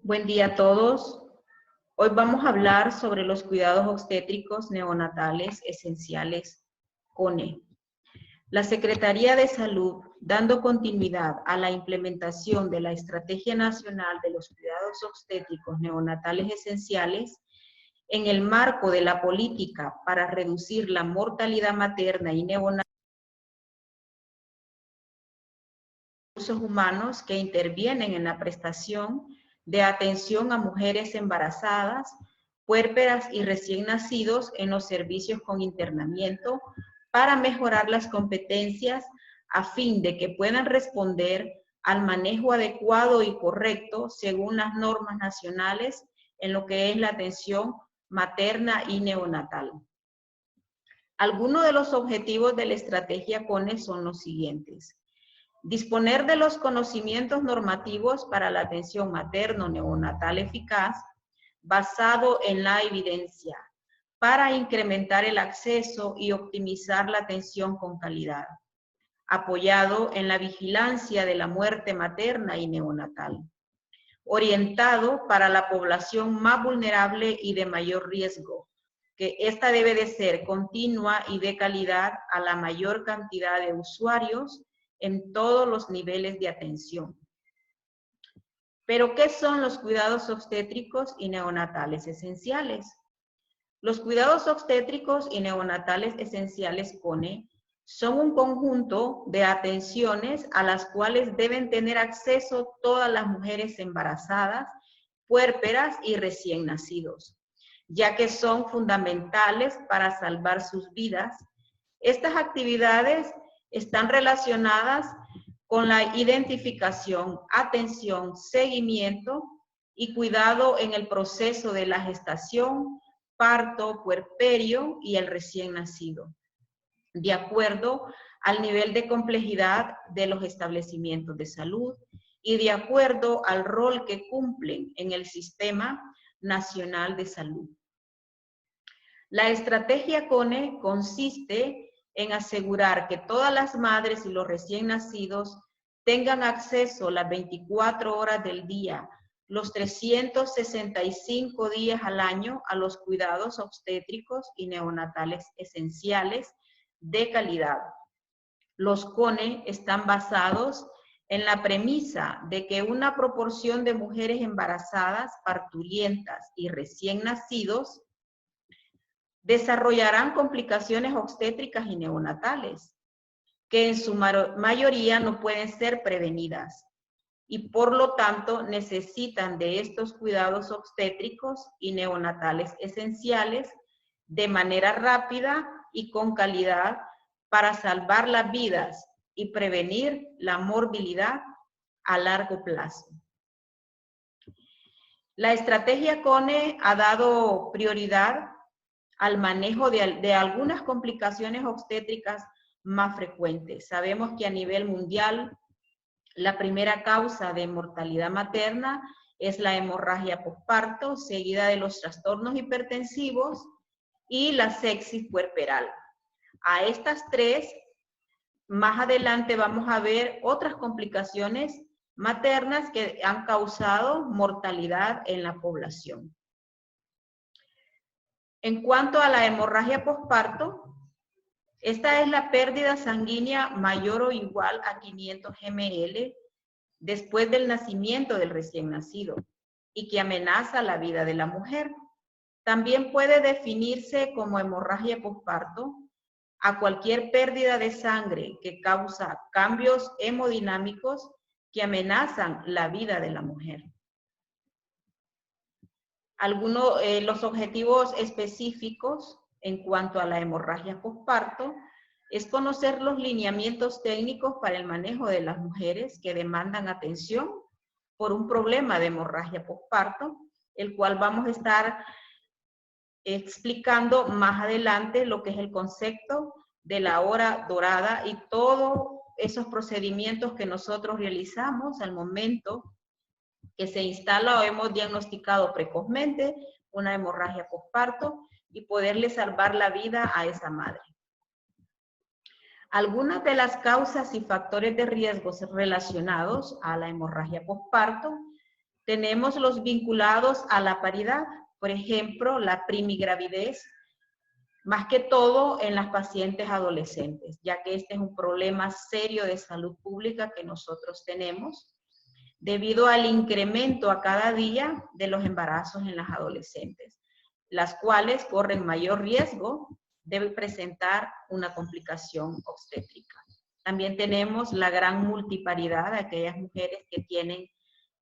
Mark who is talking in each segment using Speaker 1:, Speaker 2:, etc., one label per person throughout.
Speaker 1: Buen día a todos. Hoy vamos a hablar sobre los cuidados obstétricos neonatales esenciales CONE. La Secretaría de Salud, dando continuidad a la implementación de la Estrategia Nacional de los Cuidados Obstétricos Neonatales Esenciales, en el marco de la política para reducir la mortalidad materna y neonatal, recursos humanos que intervienen en la prestación de atención a mujeres embarazadas, puérperas y recién nacidos en los servicios con internamiento para mejorar las competencias a fin de que puedan responder al manejo adecuado y correcto según las normas nacionales en lo que es la atención materna y neonatal. Algunos de los objetivos de la estrategia CONE son los siguientes. Disponer de los conocimientos normativos para la atención materno-neonatal eficaz, basado en la evidencia, para incrementar el acceso y optimizar la atención con calidad, apoyado en la vigilancia de la muerte materna y neonatal, orientado para la población más vulnerable y de mayor riesgo, que esta debe de ser continua y de calidad a la mayor cantidad de usuarios en todos los niveles de atención. Pero, ¿qué son los cuidados obstétricos y neonatales esenciales? Los cuidados obstétricos y neonatales esenciales CONE son un conjunto de atenciones a las cuales deben tener acceso todas las mujeres embarazadas, puérperas y recién nacidos, ya que son fundamentales para salvar sus vidas. Estas actividades están relacionadas con la identificación, atención, seguimiento y cuidado en el proceso de la gestación, parto, puerperio y el recién nacido, de acuerdo al nivel de complejidad de los establecimientos de salud y de acuerdo al rol que cumplen en el Sistema Nacional de Salud. La estrategia CONE consiste en asegurar que todas las madres y los recién nacidos tengan acceso las 24 horas del día, los 365 días al año a los cuidados obstétricos y neonatales esenciales de calidad. Los CONE están basados en la premisa de que una proporción de mujeres embarazadas, parturientas y recién nacidos desarrollarán complicaciones obstétricas y neonatales, que en su mayoría no pueden ser prevenidas y por lo tanto necesitan de estos cuidados obstétricos y neonatales esenciales de manera rápida y con calidad para salvar las vidas y prevenir la morbilidad a largo plazo. La estrategia CONE ha dado prioridad al manejo de algunas complicaciones obstétricas más frecuentes. Sabemos que a nivel mundial la primera causa de mortalidad materna es la hemorragia posparto, seguida de los trastornos hipertensivos y la sepsis puerperal. A estas tres, más adelante vamos a ver otras complicaciones maternas que han causado mortalidad en la población. En cuanto a la hemorragia posparto, esta es la pérdida sanguínea mayor o igual a 500 ml después del nacimiento del recién nacido y que amenaza la vida de la mujer. También puede definirse como hemorragia posparto a cualquier pérdida de sangre que causa cambios hemodinámicos que amenazan la vida de la mujer. Los objetivos específicos en cuanto a la hemorragia posparto es conocer los lineamientos técnicos para el manejo de las mujeres que demandan atención por un problema de hemorragia posparto, el cual vamos a estar explicando más adelante lo que es el concepto de la hora dorada y todos esos procedimientos que nosotros realizamos al momento que se instala o hemos diagnosticado precozmente una hemorragia posparto y poderle salvar la vida a esa madre. Algunas de las causas y factores de riesgo relacionados a la hemorragia posparto Tenemos los vinculados a la paridad, por ejemplo, la primigravidez, más que todo en las pacientes adolescentes, ya que este es un problema serio de salud pública que nosotros tenemos, debido al incremento a cada día de los embarazos en las adolescentes, las cuales corren mayor riesgo de presentar una complicación obstétrica. También tenemos la gran multiparidad de aquellas mujeres que tienen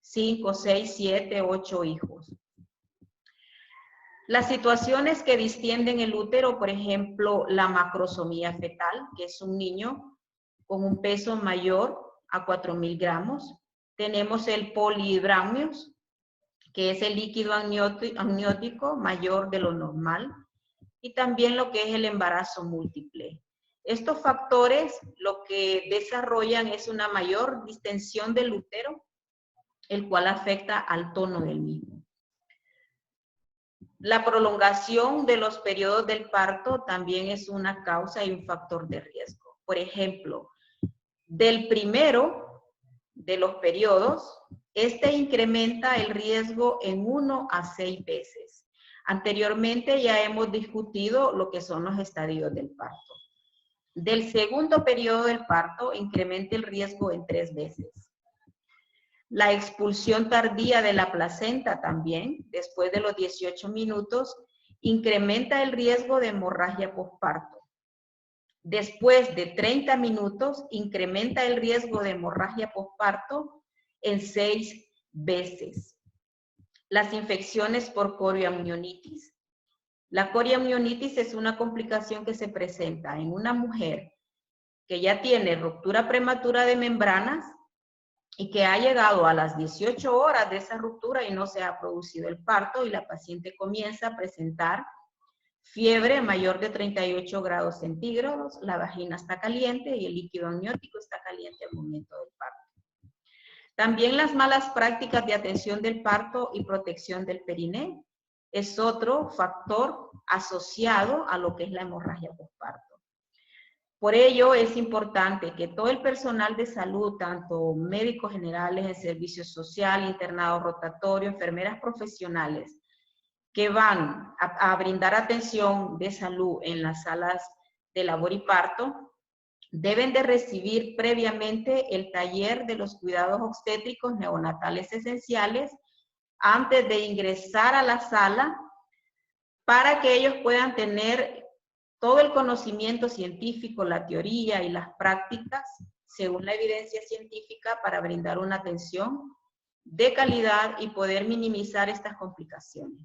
Speaker 1: 5, 6, 7, 8 hijos. Las situaciones que distienden el útero, por ejemplo, la macrosomía fetal, que es un niño con un peso mayor a 4.000 gramos. Tenemos el polihidramnios, que es el líquido amniótico mayor de lo normal. Y también lo que es el embarazo múltiple. Estos factores lo que desarrollan es una mayor distensión del útero, el cual afecta al tono del mismo. La prolongación de los periodos del parto también es una causa y un factor de riesgo. Por ejemplo, del primero de los periodos, este incrementa el riesgo en 1 a 6 veces. Anteriormente ya hemos discutido lo que son los estadios del parto. Del segundo periodo del parto incrementa el riesgo en 3 veces. La expulsión tardía de la placenta también, después de los 18 minutos, incrementa el riesgo de hemorragia posparto. Después de 30 minutos, incrementa el riesgo de hemorragia posparto en 6 veces. Las infecciones por corioamnionitis. La corioamnionitis es una complicación que se presenta en una mujer que ya tiene ruptura prematura de membranas y que ha llegado a las 18 horas de esa ruptura y no se ha producido el parto y la paciente comienza a presentar fiebre mayor de 38 grados centígrados, la vagina está caliente y el líquido amniótico está caliente al momento del parto. También las malas prácticas de atención del parto y protección del periné es otro factor asociado a lo que es la hemorragia posparto. Por ello es importante que todo el personal de salud, tanto médicos generales en servicio social, internados rotatorios, enfermeras profesionales, que van a brindar atención de salud en las salas de labor y parto, deben de recibir previamente el taller de los cuidados obstétricos neonatales esenciales antes de ingresar a la sala para que ellos puedan tener todo el conocimiento científico, la teoría y las prácticas, según la evidencia científica, para brindar una atención de calidad y poder minimizar estas complicaciones.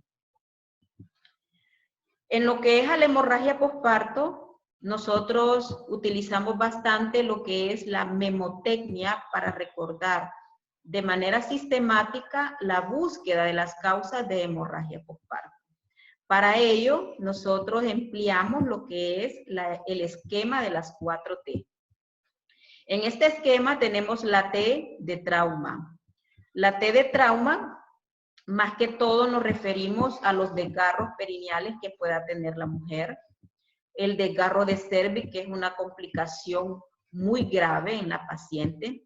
Speaker 1: En lo que es a la hemorragia posparto, nosotros utilizamos bastante lo que es la memotecnia para recordar de manera sistemática la búsqueda de las causas de hemorragia posparto. Para ello, nosotros empleamos lo que es el esquema de las 4T. En este esquema tenemos la T de trauma. La T de trauma, más que todo nos referimos a los desgarros perineales que pueda tener la mujer. El desgarro de cervix, que es una complicación muy grave en la paciente.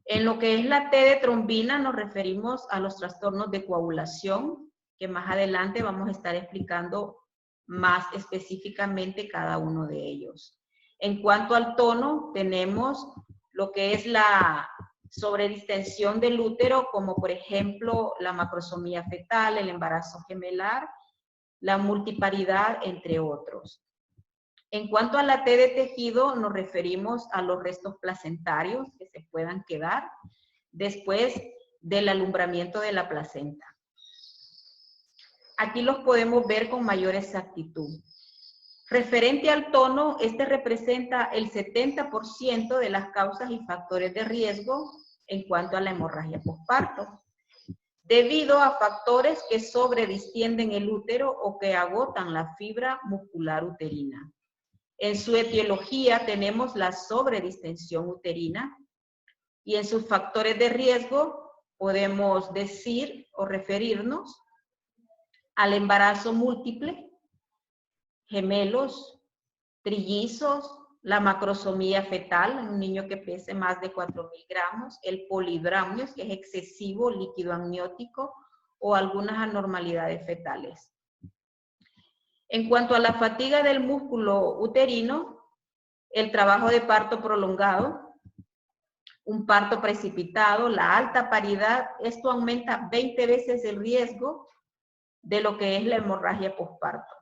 Speaker 1: En lo que es la T de trombina nos referimos a los trastornos de coagulación, que más adelante vamos a estar explicando más específicamente cada uno de ellos. En cuanto al tono, tenemos lo que es la sobredistensión del útero, como por ejemplo la macrosomía fetal, el embarazo gemelar, la multiparidad, entre otros. En cuanto a la T de tejido, nos referimos a los restos placentarios que se puedan quedar después del alumbramiento de la placenta. Aquí los podemos ver con mayor exactitud. Referente al tono, este representa el 70% de las causas y factores de riesgo en cuanto a la hemorragia posparto, debido a factores que sobredistienden el útero o que agotan la fibra muscular uterina. En su etiología tenemos la sobredistensión uterina y en sus factores de riesgo podemos decir o referirnos al embarazo múltiple, gemelos, trillizos, la macrosomía fetal, en un niño que pese más de 4.000 gramos, el polidramnios, que es excesivo líquido amniótico, o algunas anormalidades fetales. En cuanto a la fatiga del músculo uterino, el trabajo de parto prolongado, un parto precipitado, la alta paridad, esto aumenta 20 veces el riesgo de lo que es la hemorragia posparto.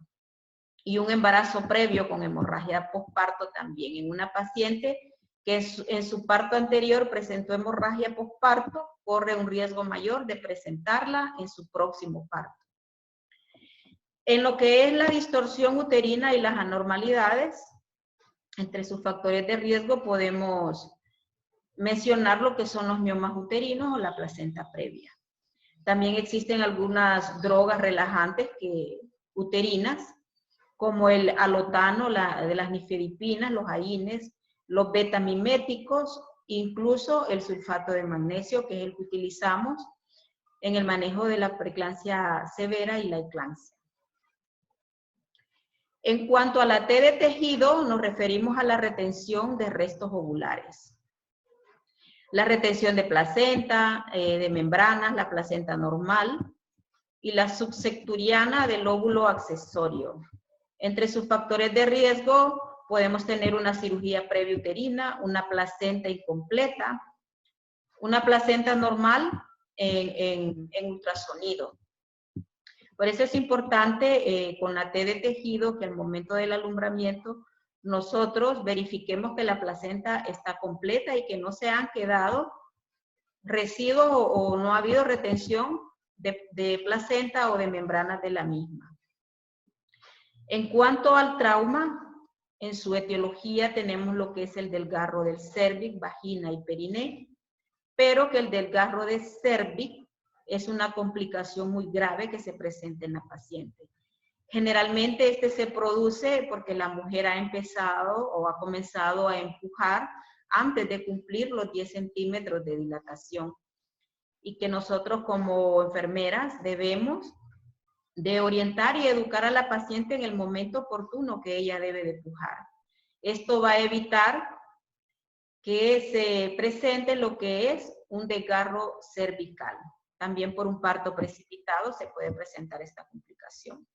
Speaker 1: Y un embarazo previo con hemorragia posparto también. En una paciente que en su parto anterior presentó hemorragia posparto, corre un riesgo mayor de presentarla en su próximo parto. En lo que es la distorsión uterina y las anormalidades, entre sus factores de riesgo podemos mencionar lo que son los miomas uterinos o la placenta previa. También existen algunas drogas relajantes uterinas, como el alotano, de las nifedipinas, los AINES, los betamiméticos, incluso el sulfato de magnesio, que es el que utilizamos en el manejo de la preeclampsia severa y la eclampsia. En cuanto a la T de tejido, nos referimos a la retención de restos ovulares. La retención de placenta, de membranas, la placenta normal y la subsecturiana del óvulo accesorio. Entre sus factores de riesgo podemos tener una cirugía previa-uterina, una placenta incompleta, una placenta normal en ultrasonido. Por eso es importante con la T de tejido que al momento del alumbramiento nosotros verifiquemos que la placenta está completa y que no se han quedado residuos o no ha habido retención de placenta o de membranas de la misma. En cuanto al trauma, en su etiología tenemos lo que es el desgarro del cérvix, vagina y periné, pero que el desgarro de cérvix es una complicación muy grave que se presenta en la paciente. Generalmente este se produce porque la mujer ha empezado o ha comenzado a empujar antes de cumplir los 10 centímetros de dilatación y que nosotros como enfermeras debemos de orientar y educar a la paciente en el momento oportuno que ella debe de pujar. Esto va a evitar que se presente lo que es un desgarro cervical. También por un parto precipitado se puede presentar esta complicación.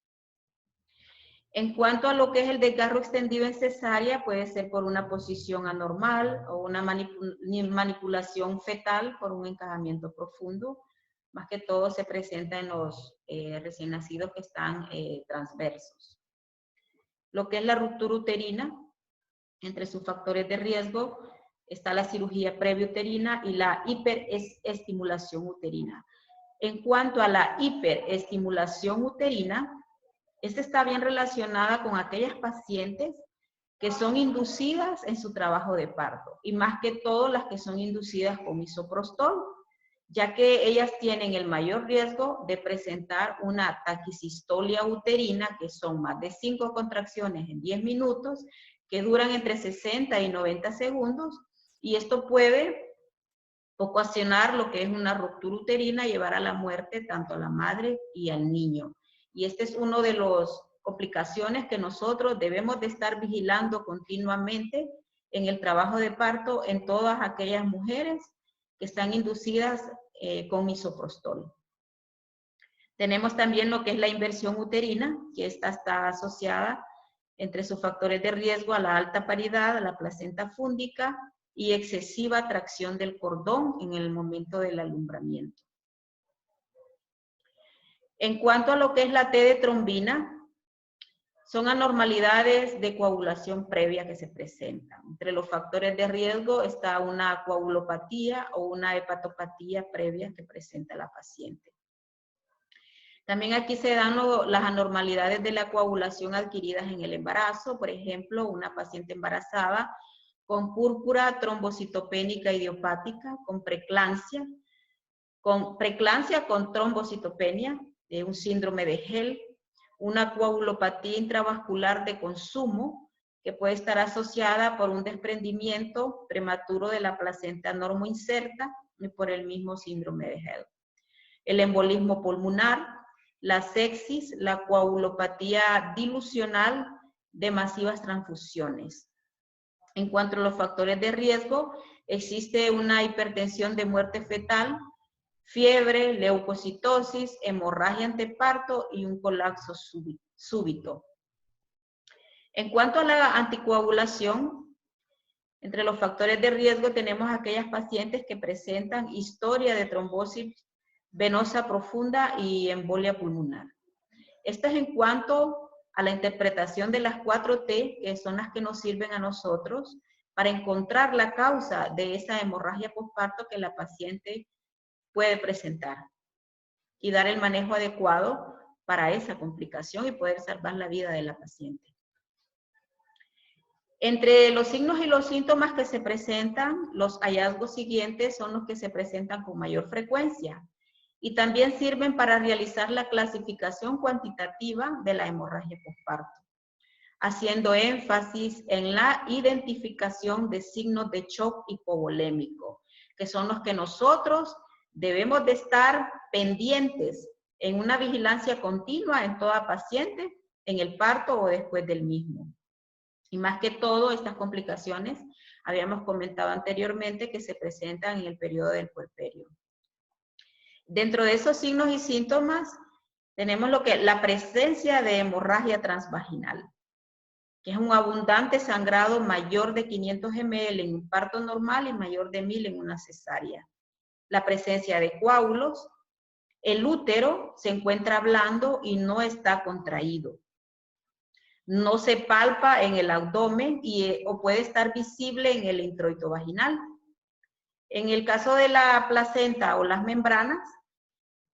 Speaker 1: En cuanto a lo que es el desgarro extendido en cesárea, puede ser por una posición anormal o una manipulación fetal por un encajamiento profundo. Más que todo se presenta en los recién nacidos que están transversos. Lo que es la ruptura uterina, entre sus factores de riesgo está la cirugía previa-uterina y la hiperestimulación uterina. En cuanto a la hiperestimulación uterina, esta está bien relacionada con aquellas pacientes que son inducidas en su trabajo de parto y más que todo las que son inducidas con misoprostol, ya que ellas tienen el mayor riesgo de presentar una taquicistolia uterina, que son más de 5 contracciones en 10 minutos, que duran entre 60 y 90 segundos, y esto puede ocasionar lo que es una ruptura uterina, llevar a la muerte tanto a la madre y al niño. Y este es uno de las complicaciones que nosotros debemos de estar vigilando continuamente en el trabajo de parto en todas aquellas mujeres que están inducidas con misoprostol. Tenemos también lo que es la inversión uterina, que esta está asociada entre sus factores de riesgo a la alta paridad, a la placenta fúndica y excesiva tracción del cordón en el momento del alumbramiento. En cuanto a lo que es la T de trombina, son anormalidades de coagulación previa que se presentan. Entre los factores de riesgo está una coagulopatía o una hepatopatía previa que presenta la paciente. También aquí se dan las anormalidades de la coagulación adquiridas en el embarazo. Por ejemplo, una paciente embarazada con púrpura trombocitopénica idiopática, con preeclampsia con trombocitopenia, un síndrome de Hell, una coagulopatía intravascular de consumo que puede estar asociada por un desprendimiento prematuro de la placenta normoinserta y por el mismo síndrome de Hell. El embolismo pulmonar, la sepsis, la coagulopatía dilucional de masivas transfusiones. En cuanto a los factores de riesgo, existe una hipertensión de muerte fetal, fiebre, leucocitosis, hemorragia anteparto y un colapso súbito. En cuanto a la anticoagulación, entre los factores de riesgo tenemos aquellas pacientes que presentan historia de trombosis venosa profunda y embolia pulmonar. Esto es en cuanto a la interpretación de las 4T, que son las que nos sirven a nosotros para encontrar la causa de esa hemorragia posparto que la paciente puede presentar y dar el manejo adecuado para esa complicación y poder salvar la vida de la paciente. Entre los signos y los síntomas que se presentan, los hallazgos siguientes son los que se presentan con mayor frecuencia y también sirven para realizar la clasificación cuantitativa de la hemorragia posparto, haciendo énfasis en la identificación de signos de shock hipovolémico, que son los que nosotros debemos de estar pendientes en una vigilancia continua en toda paciente, en el parto o después del mismo. Y más que todo, estas complicaciones, habíamos comentado anteriormente que se presentan en el periodo del puerperio. Dentro de esos signos y síntomas, tenemos la presencia de hemorragia transvaginal, que es un abundante sangrado mayor de 500 ml en un parto normal y mayor de 1000 en una cesárea. La presencia de coágulos, el útero se encuentra blando y no está contraído. No se palpa en el abdomen o puede estar visible en el introito vaginal. En el caso de la placenta o las membranas,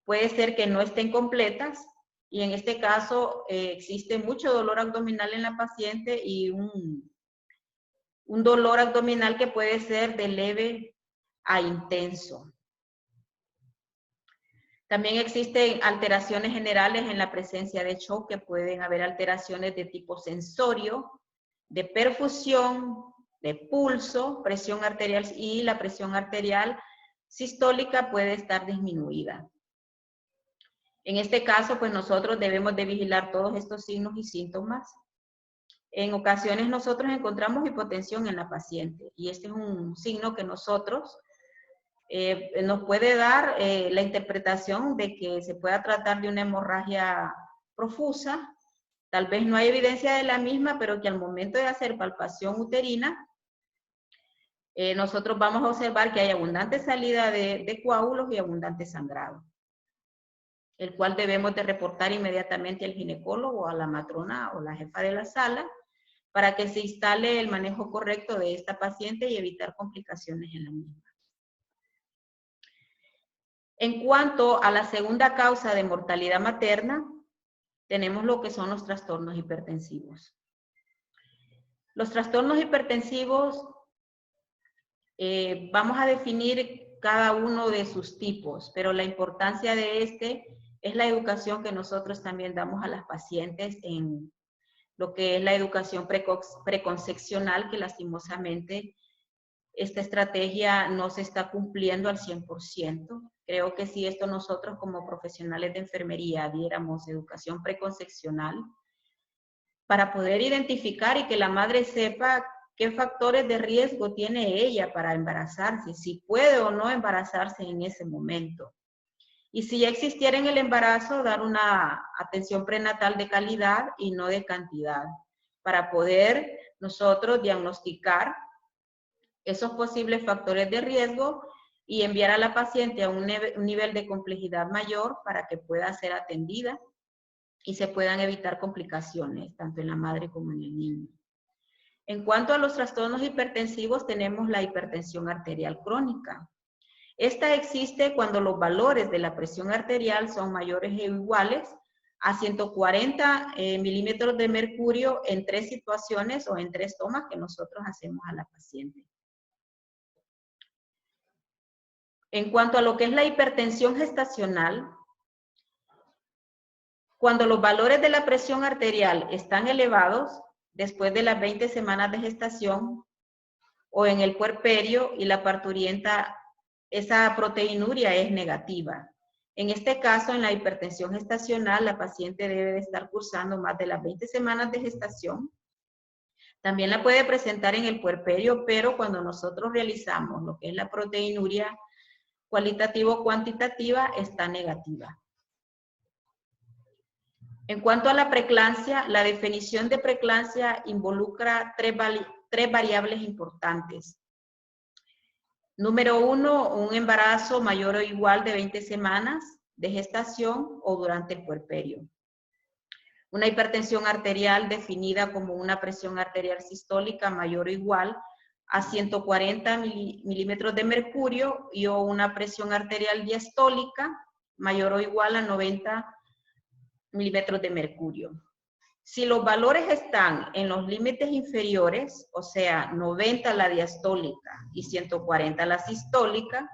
Speaker 1: puede ser que no estén completas y en este caso existe mucho dolor abdominal en la paciente y un dolor abdominal que puede ser de leve a intenso. También existen alteraciones generales en la presencia de shock, que pueden haber alteraciones de tipo sensorio, de perfusión, de pulso, presión arterial y la presión arterial sistólica puede estar disminuida. En este caso, pues nosotros debemos de vigilar todos estos signos y síntomas. En ocasiones nosotros encontramos hipotensión en la paciente y este es un signo que nosotros nos puede dar la interpretación de que se pueda tratar de una hemorragia profusa. Tal vez no hay evidencia de la misma, pero que al momento de hacer palpación uterina, nosotros vamos a observar que hay abundante salida de coágulos y abundante sangrado, el cual debemos de reportar inmediatamente al ginecólogo, a la matrona o la jefa de la sala, para que se instale el manejo correcto de esta paciente y evitar complicaciones en la misma. En cuanto a la segunda causa de mortalidad materna, tenemos lo que son los trastornos hipertensivos. Los trastornos hipertensivos, vamos a definir cada uno de sus tipos, pero la importancia de este es la educación que nosotros también damos a las pacientes en lo que es la educación preconcepcional, que lastimosamente esta estrategia no se está cumpliendo al 100%. Creo que si esto nosotros como profesionales de enfermería diéramos educación preconcepcional para poder identificar y que la madre sepa qué factores de riesgo tiene ella para embarazarse, si puede o no embarazarse en ese momento. Y si ya existiera en el embarazo, dar una atención prenatal de calidad y no de cantidad, para poder nosotros diagnosticar esos posibles factores de riesgo y enviar a la paciente a un nivel de complejidad mayor para que pueda ser atendida y se puedan evitar complicaciones, tanto en la madre como en el niño. En cuanto a los trastornos hipertensivos, tenemos la hipertensión arterial crónica. Esta existe cuando los valores de la presión arterial son mayores o iguales a 140 milímetros de mercurio en 3 situaciones o en 3 tomas que nosotros hacemos a la paciente. En cuanto a lo que es la hipertensión gestacional, cuando los valores de la presión arterial están elevados después de las 20 semanas de gestación o en el puerperio y la parturienta, esa proteinuria es negativa. En este caso, en la hipertensión gestacional, la paciente debe de estar cursando más de las 20 semanas de gestación También la puede presentar en el puerperio, pero cuando nosotros realizamos lo que es la proteinuria cualitativo-cuantitativa, está negativa. En cuanto a la preeclampsia, la definición de preeclampsia involucra tres variables importantes. Número 1, un embarazo mayor o igual de 20 semanas de gestación o durante el puerperio. Una hipertensión arterial definida como una presión arterial sistólica mayor o igual a 140 milímetros de mercurio y o una presión arterial diastólica mayor o igual a 90 milímetros de mercurio. Si los valores están en los límites inferiores, o sea, 90 la diastólica y 140 la sistólica,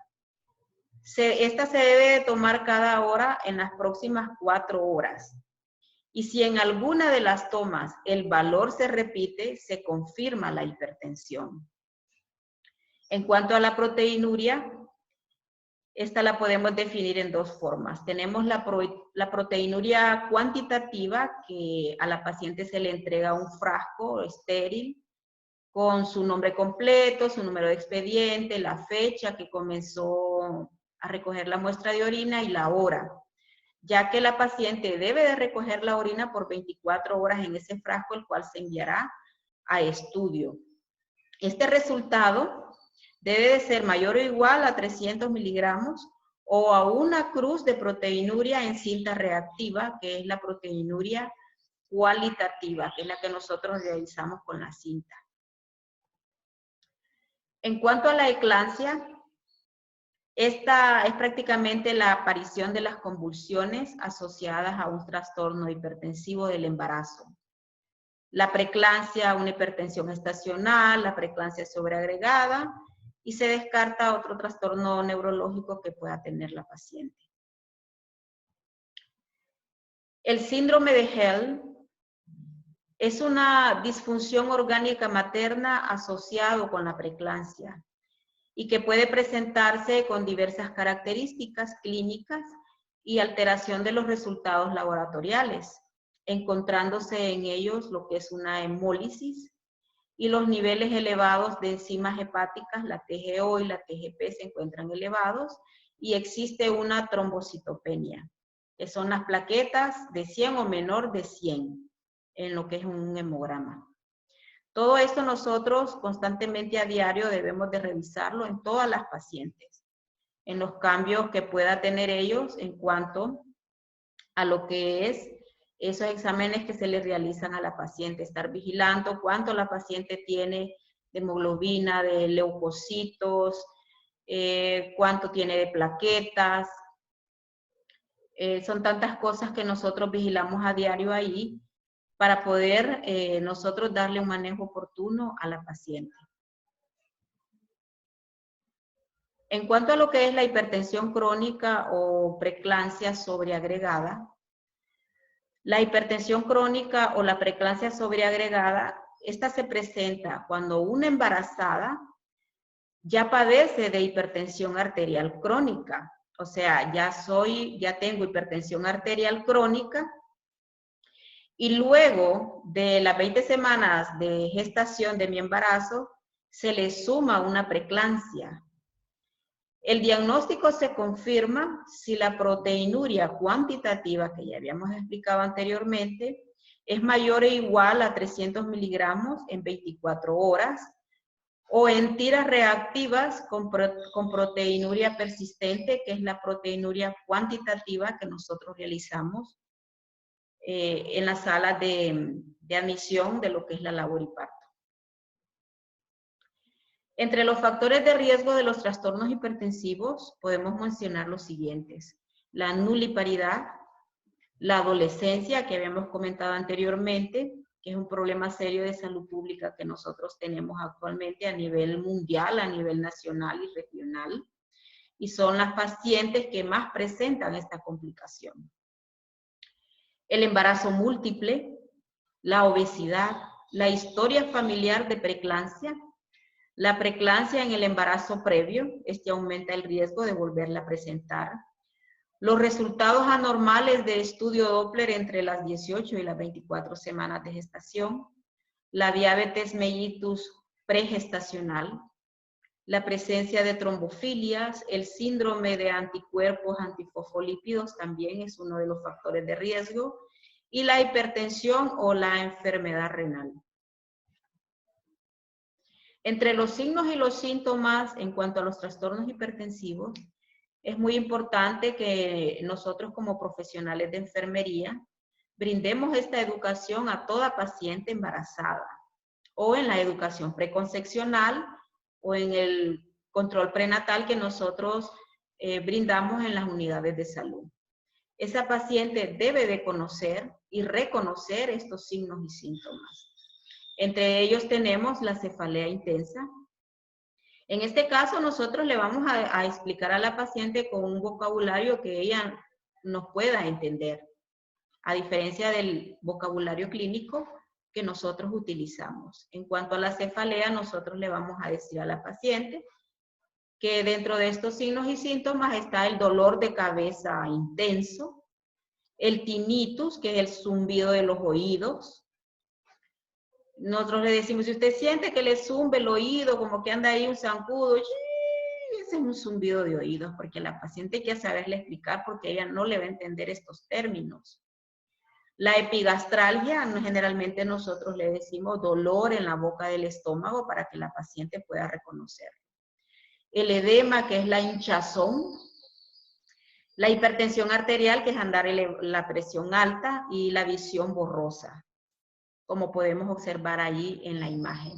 Speaker 1: esta se debe de tomar cada hora en las próximas 4 horas. Y si en alguna de las tomas el valor se repite, se confirma la hipertensión. En cuanto a la proteinuria, esta la podemos definir en dos formas. Tenemos la proteinuria cuantitativa, que a la paciente se le entrega un frasco estéril con su nombre completo, su número de expediente, la fecha que comenzó a recoger la muestra de orina y la hora, ya que la paciente debe de recoger la orina por 24 horas en ese frasco, el cual se enviará a estudio. Este resultado debe de ser mayor o igual a 300 miligramos o a una cruz de proteinuria en cinta reactiva, que es la proteinuria cualitativa, que es la que nosotros realizamos con la cinta. En cuanto a la eclampsia, esta es prácticamente la aparición de las convulsiones asociadas a un trastorno hipertensivo del embarazo. La preeclampsia, una hipertensión estacional, la preeclampsia sobreagregada, y se descarta otro trastorno neurológico que pueda tener la paciente. El síndrome de Hell es una disfunción orgánica materna asociado con la preeclampsia y que puede presentarse con diversas características clínicas y alteración de los resultados laboratoriales, encontrándose en ellos lo que es una hemólisis y los niveles elevados de enzimas hepáticas, la TGO y la TGP se encuentran elevados y existe una trombocitopenia, que son las plaquetas de 100 o menor de 100 en lo que es un hemograma. Todo esto nosotros constantemente a diario debemos de revisarlo en todas las pacientes, en los cambios que pueda tener ellos en cuanto a lo que es esos exámenes que se le realizan a la paciente, estar vigilando cuánto la paciente tiene de hemoglobina, de leucocitos, cuánto tiene de plaquetas. Son tantas cosas que nosotros vigilamos a diario ahí para poder nosotros darle un manejo oportuno a la paciente. En cuanto a lo que es la hipertensión crónica o preeclampsia sobreagregada, la hipertensión crónica o la preeclampsia sobreagregada, esta se presenta cuando una embarazada ya padece de hipertensión arterial crónica. O sea, ya tengo hipertensión arterial crónica y luego de las 20 semanas de gestación de mi embarazo, se le suma una preeclampsia. El diagnóstico se confirma si la proteinuria cuantitativa, que ya habíamos explicado anteriormente, es mayor o igual a 300 miligramos en 24 horas, o en tiras reactivas con proteinuria persistente, que es la proteinuria cuantitativa que nosotros realizamos en la sala de admisión de lo que es la labor y parto. Entre los factores de riesgo de los trastornos hipertensivos podemos mencionar los siguientes: la nuliparidad, la adolescencia, que habíamos comentado anteriormente, que es un problema serio de salud pública que nosotros tenemos actualmente a nivel mundial, a nivel nacional y regional, y son las pacientes que más presentan esta complicación. El embarazo múltiple, la obesidad, la historia familiar de preeclampsia, la preeclampsia en el embarazo previo, este aumenta el riesgo de volverla a presentar. Los resultados anormales de estudio Doppler entre las 18 y las 24 semanas de gestación. la diabetes mellitus pregestacional, la presencia de trombofilias, el síndrome de anticuerpos antifosfolípidos también es uno de los factores de riesgo, y la hipertensión o la enfermedad renal. Entre los signos y los síntomas en cuanto a los trastornos hipertensivos, es muy importante que nosotros como profesionales de enfermería brindemos esta educación a toda paciente embarazada o en la educación preconcepcional o en el control prenatal que nosotros brindamos en las unidades de salud. Esa paciente debe de conocer y reconocer estos signos y síntomas. Entre ellos tenemos la cefalea intensa. En este caso, nosotros le vamos a explicar a la paciente con un vocabulario que ella nos pueda entender, a diferencia del vocabulario clínico que nosotros utilizamos. En cuanto a la cefalea, nosotros le vamos a decir a la paciente que dentro de estos signos y síntomas está el dolor de cabeza intenso, el tinnitus, que es el zumbido de los oídos. Nosotros le decimos, si usted siente que le zumbe el oído, como que anda ahí un zancudo, ese es un zumbido de oídos, porque la paciente hay que saberle explicar porque ella no le va a entender estos términos. La epigastralgia, generalmente nosotros le decimos dolor en la boca del estómago para que la paciente pueda reconocerlo. El edema, que es la hinchazón. La hipertensión arterial, que es andar la presión alta, y la visión borrosa, como podemos observar allí en la imagen.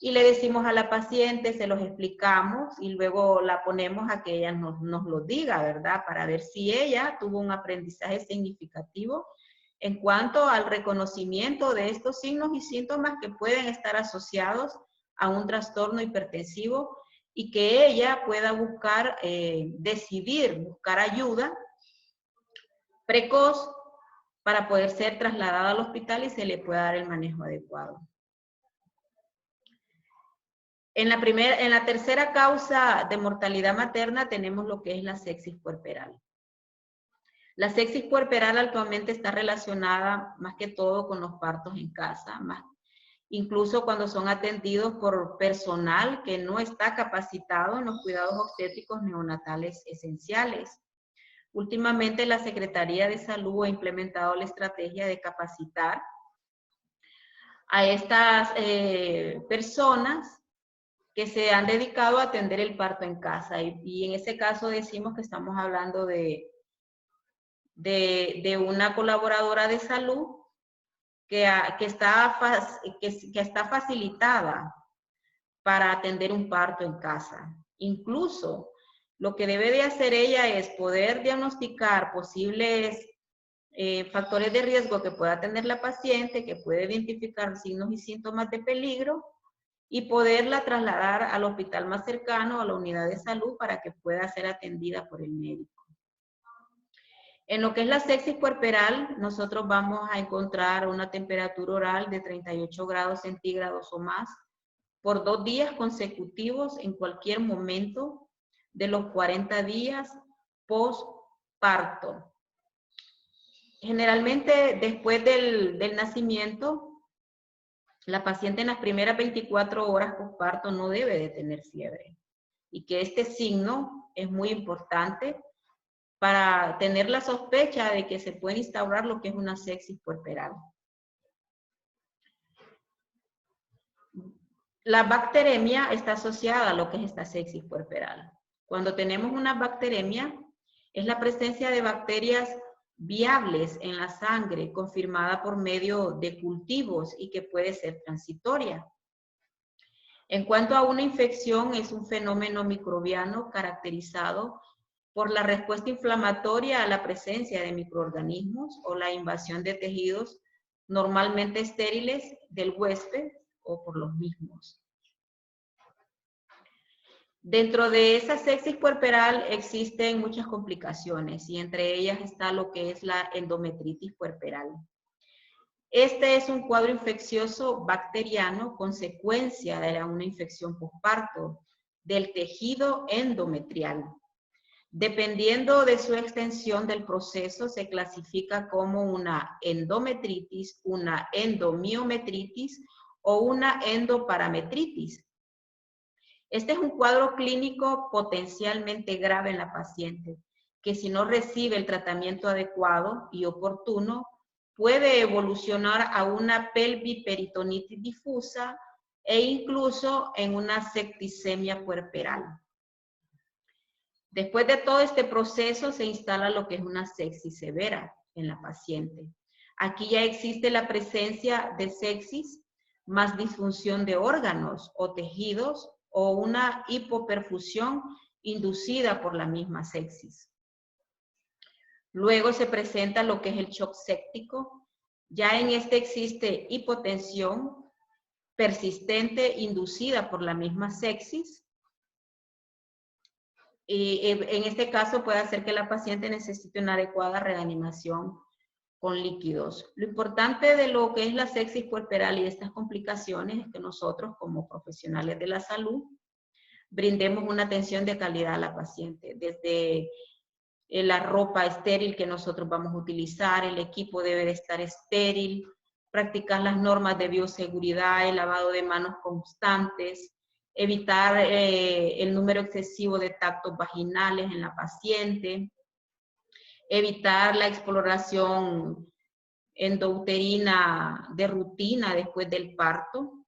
Speaker 1: Y le decimos a la paciente, se los explicamos y luego la ponemos a que ella nos lo diga, ¿verdad? Para ver si ella tuvo un aprendizaje significativo en cuanto al reconocimiento de estos signos y síntomas que pueden estar asociados a un trastorno hipertensivo y que ella pueda buscar, decidir buscar ayuda precoz para poder ser trasladada al hospital y se le pueda dar el manejo adecuado. En la tercera causa de mortalidad materna tenemos lo que es la sepsis puerperal. La sepsis puerperal actualmente está relacionada más que todo con los partos en casa, incluso cuando son atendidos por personal que no está capacitado en los cuidados obstétricos neonatales esenciales. Últimamente la Secretaría de Salud ha implementado la estrategia de capacitar a estas personas que se han dedicado a atender el parto en casa. Y en ese caso decimos que estamos hablando de una colaboradora de salud que está facilitada para atender un parto en casa. Incluso lo que debe de hacer ella es poder diagnosticar posibles factores de riesgo que pueda tener la paciente, que puede identificar signos y síntomas de peligro y poderla trasladar al hospital más cercano, a la unidad de salud, para que pueda ser atendida por el médico. En lo que es la sepsis puerperal, nosotros vamos a encontrar una temperatura oral de 38 grados centígrados o más por 2 días consecutivos en cualquier momento de los 40 días postparto. Generalmente, después del nacimiento, la paciente en las primeras 24 horas postparto no debe de tener fiebre. Y que este signo es muy importante para tener la sospecha de que se puede instaurar lo que es una sepsis puerperal. La bacteremia está asociada a lo que es esta sepsis puerperal. Cuando tenemos una bacteremia, es la presencia de bacterias viables en la sangre, confirmada por medio de cultivos y que puede ser transitoria. En cuanto a una infección, es un fenómeno microbiano caracterizado por la respuesta inflamatoria a la presencia de microorganismos o la invasión de tejidos normalmente estériles del huésped o por los mismos. Dentro de esa sepsis puerperal existen muchas complicaciones y entre ellas está lo que es la endometritis puerperal. Este es un cuadro infeccioso bacteriano consecuencia de una infección posparto del tejido endometrial. Dependiendo de su extensión del proceso, se clasifica como una endometritis, una endomiometritis o una endoparametritis. Este es un cuadro clínico potencialmente grave en la paciente, que si no recibe el tratamiento adecuado y oportuno, puede evolucionar a una pelviperitonitis difusa e incluso en una septicemia puerperal. Después de todo este proceso se instala lo que es una sepsis severa en la paciente. Aquí ya existe la presencia de sepsis más disfunción de órganos o tejidos o una hipoperfusión inducida por la misma sepsis. Luego se presenta lo que es el shock séptico. Ya en este existe hipotensión persistente inducida por la misma sepsis. Y en este caso puede hacer que la paciente necesite una adecuada reanimación con líquidos. Lo importante de lo que es la sepsis puerperal y estas complicaciones es que nosotros como profesionales de la salud brindemos una atención de calidad a la paciente, desde la ropa estéril que nosotros vamos a utilizar, el equipo debe de estar estéril, practicar las normas de bioseguridad, el lavado de manos constantes, evitar el número excesivo de tactos vaginales en la paciente, evitar la exploración endouterina de rutina después del parto.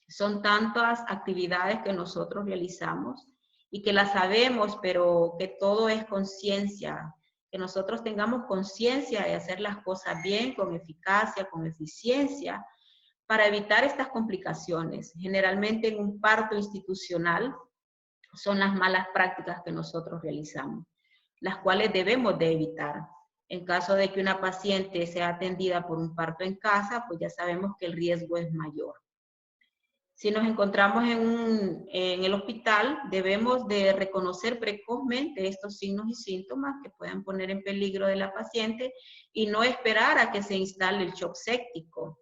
Speaker 1: Son tantas actividades que nosotros realizamos y que las sabemos, pero que todo es conciencia, que nosotros tengamos conciencia de hacer las cosas bien, con eficacia, con eficiencia, para evitar estas complicaciones. Generalmente en un parto institucional son las malas prácticas que nosotros realizamos, las cuales debemos de evitar. En caso de que una paciente sea atendida por un parto en casa, pues ya sabemos que el riesgo es mayor. Si nos encontramos en el hospital, debemos de reconocer precozmente estos signos y síntomas que puedan poner en peligro de la paciente y no esperar a que se instale el shock séptico.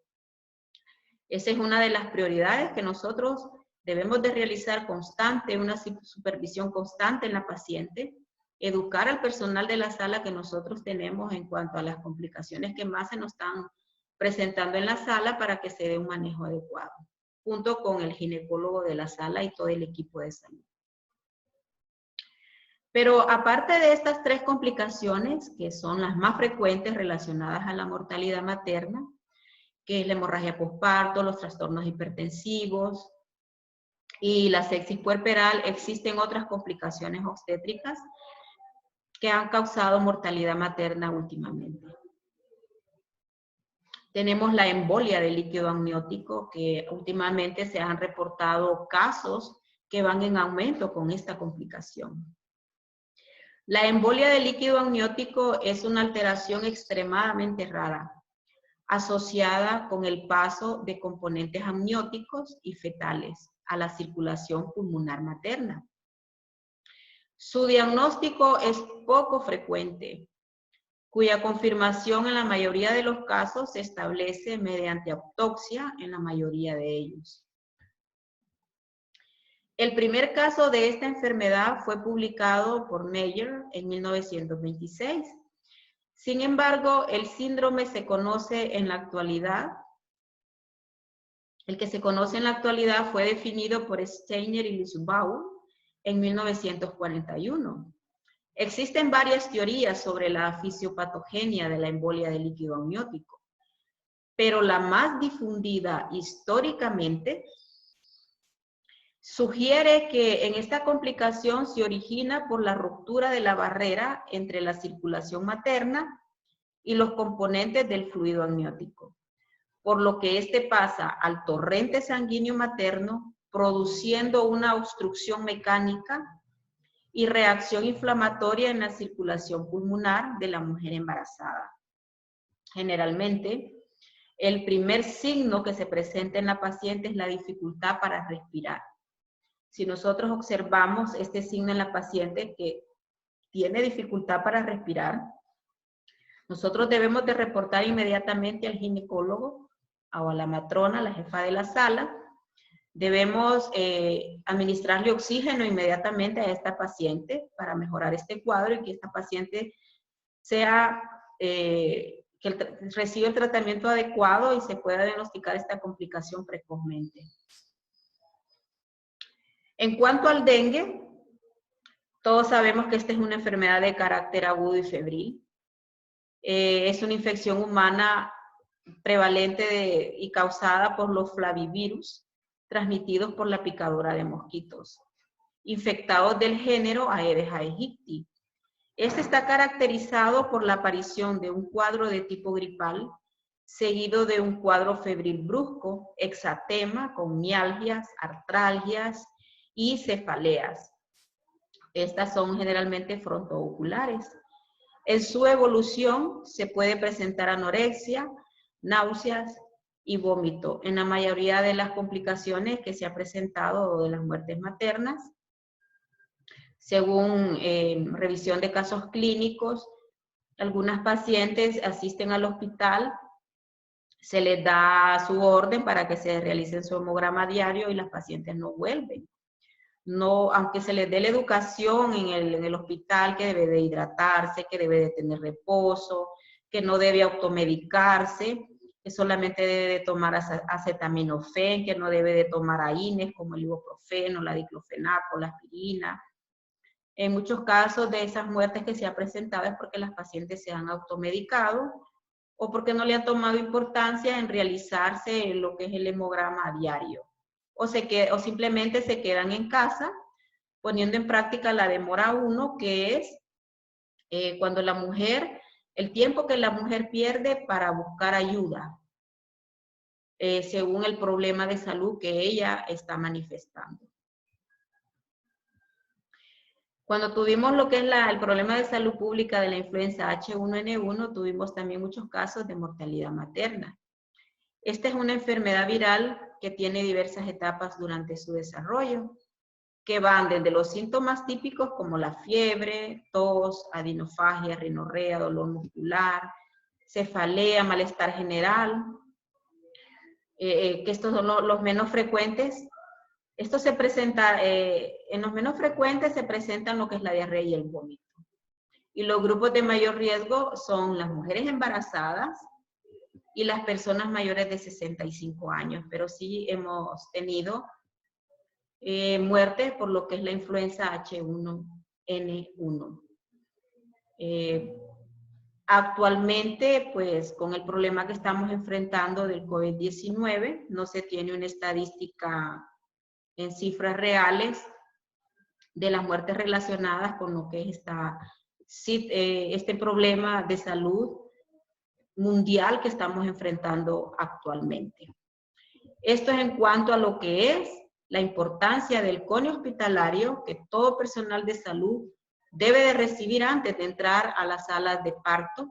Speaker 1: Esa es una de las prioridades que nosotros debemos de realizar constante, una supervisión constante en la paciente, educar al personal de la sala que nosotros tenemos en cuanto a las complicaciones que más se nos están presentando en la sala para que se dé un manejo adecuado, junto con el ginecólogo de la sala y todo el equipo de salud. Pero aparte de estas tres complicaciones, que son las más frecuentes relacionadas a la mortalidad materna, que es la hemorragia posparto, los trastornos hipertensivos y la sepsis puerperal, existen otras complicaciones obstétricas que han causado mortalidad materna últimamente. Tenemos la embolia de líquido amniótico, que últimamente se han reportado casos que van en aumento con esta complicación. La embolia de líquido amniótico es una alteración extremadamente rara, asociada con el paso de componentes amnióticos y fetales a la circulación pulmonar materna. Su diagnóstico es poco frecuente, cuya confirmación en la mayoría de los casos se establece mediante autopsia en la mayoría de ellos. El primer caso de esta enfermedad fue publicado por Meyer en 1926. Sin embargo, el síndrome se conoce en la actualidad. El que se conoce en la actualidad fue definido por Steiner y Lisbaugh en 1941. Existen varias teorías sobre la fisiopatogenia de la embolia de líquido amniótico, pero la más difundida históricamente sugiere que en esta complicación se origina por la ruptura de la barrera entre la circulación materna y los componentes del fluido amniótico, por lo que este pasa al torrente sanguíneo materno, produciendo una obstrucción mecánica y reacción inflamatoria en la circulación pulmonar de la mujer embarazada. Generalmente, el primer signo que se presenta en la paciente es la dificultad para respirar. Si nosotros observamos este signo en la paciente que tiene dificultad para respirar, nosotros debemos de reportar inmediatamente al ginecólogo o a la matrona, la jefa de la sala. Debemos administrarle oxígeno inmediatamente a esta paciente para mejorar este cuadro y que esta paciente sea reciba el tratamiento adecuado y se pueda diagnosticar esta complicación precozmente. En cuanto al dengue, todos sabemos que esta es una enfermedad de carácter agudo y febril. Es una infección humana prevalente y causada por los flavivirus, transmitidos por la picadura de mosquitos, infectados del género Aedes aegypti. Este está caracterizado por la aparición de un cuadro de tipo gripal, seguido de un cuadro febril brusco, exantema con mialgias, artralgias y cefaleas. Estas son generalmente frontooculares. En su evolución se puede presentar anorexia, náuseas y vómito. En la mayoría de las complicaciones que se ha presentado o de las muertes maternas, según revisión de casos clínicos, algunas pacientes asisten al hospital, se les da su orden para que se realicen su hemograma diario y las pacientes no vuelven. No, aunque se les dé la educación en el hospital que debe de hidratarse, que debe de tener reposo, que no debe automedicarse, que solamente debe de tomar acetaminofén, que no debe de tomar AINES como el ibuprofeno, la diclofenaco, la aspirina. En muchos casos de esas muertes que se ha presentado es porque las pacientes se han automedicado o porque no le han tomado importancia en realizarse lo que es el hemograma diario. O simplemente se quedan en casa poniendo en práctica la demora 1, que es cuando la mujer, el tiempo que la mujer pierde para buscar ayuda, según el problema de salud que ella está manifestando. Cuando tuvimos lo que es el problema de salud pública de la influenza H1N1, tuvimos también muchos casos de mortalidad materna. Esta es una enfermedad viral que tiene diversas etapas durante su desarrollo, que van desde los síntomas típicos como la fiebre, tos, adenofagia, rinorrea, dolor muscular, cefalea, malestar general, que estos son los menos frecuentes. Esto se presenta, en los menos frecuentes se presentan lo que es la diarrea y el vómito. Y los grupos de mayor riesgo son las mujeres embarazadas y las personas mayores de 65 años, pero sí hemos tenido muertes por lo que es la influenza H1N1. Actualmente, pues con el problema que estamos enfrentando del COVID-19, no se tiene una estadística en cifras reales de las muertes relacionadas con lo que es este problema de salud mundial que estamos enfrentando actualmente. Esto es en cuanto a lo que es la importancia del CONI hospitalario que todo personal de salud debe de recibir antes de entrar a las salas de parto.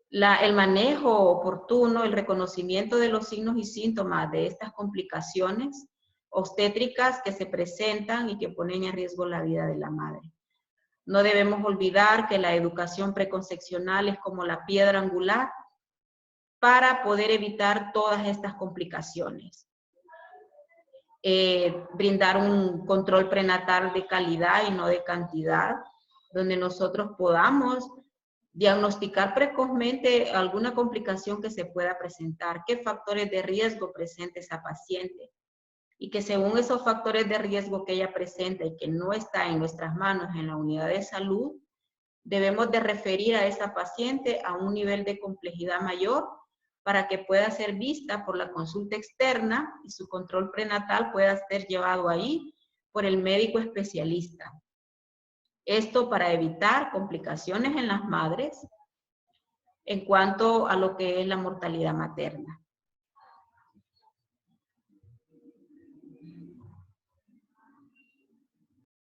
Speaker 1: El manejo oportuno, el reconocimiento de los signos y síntomas de estas complicaciones obstétricas que se presentan y que ponen en riesgo la vida de la madre. No debemos olvidar que la educación preconcepcional es como la piedra angular para poder evitar todas estas complicaciones. Brindar un control prenatal de calidad y no de cantidad, donde nosotros podamos diagnosticar precozmente alguna complicación que se pueda presentar, qué factores de riesgo presenta esa paciente, y que según esos factores de riesgo que ella presenta y que no está en nuestras manos en la unidad de salud, debemos de referir a esa paciente a un nivel de complejidad mayor para que pueda ser vista por la consulta externa y su control prenatal pueda ser llevado ahí por el médico especialista. Esto para evitar complicaciones en las madres en cuanto a lo que es la mortalidad materna.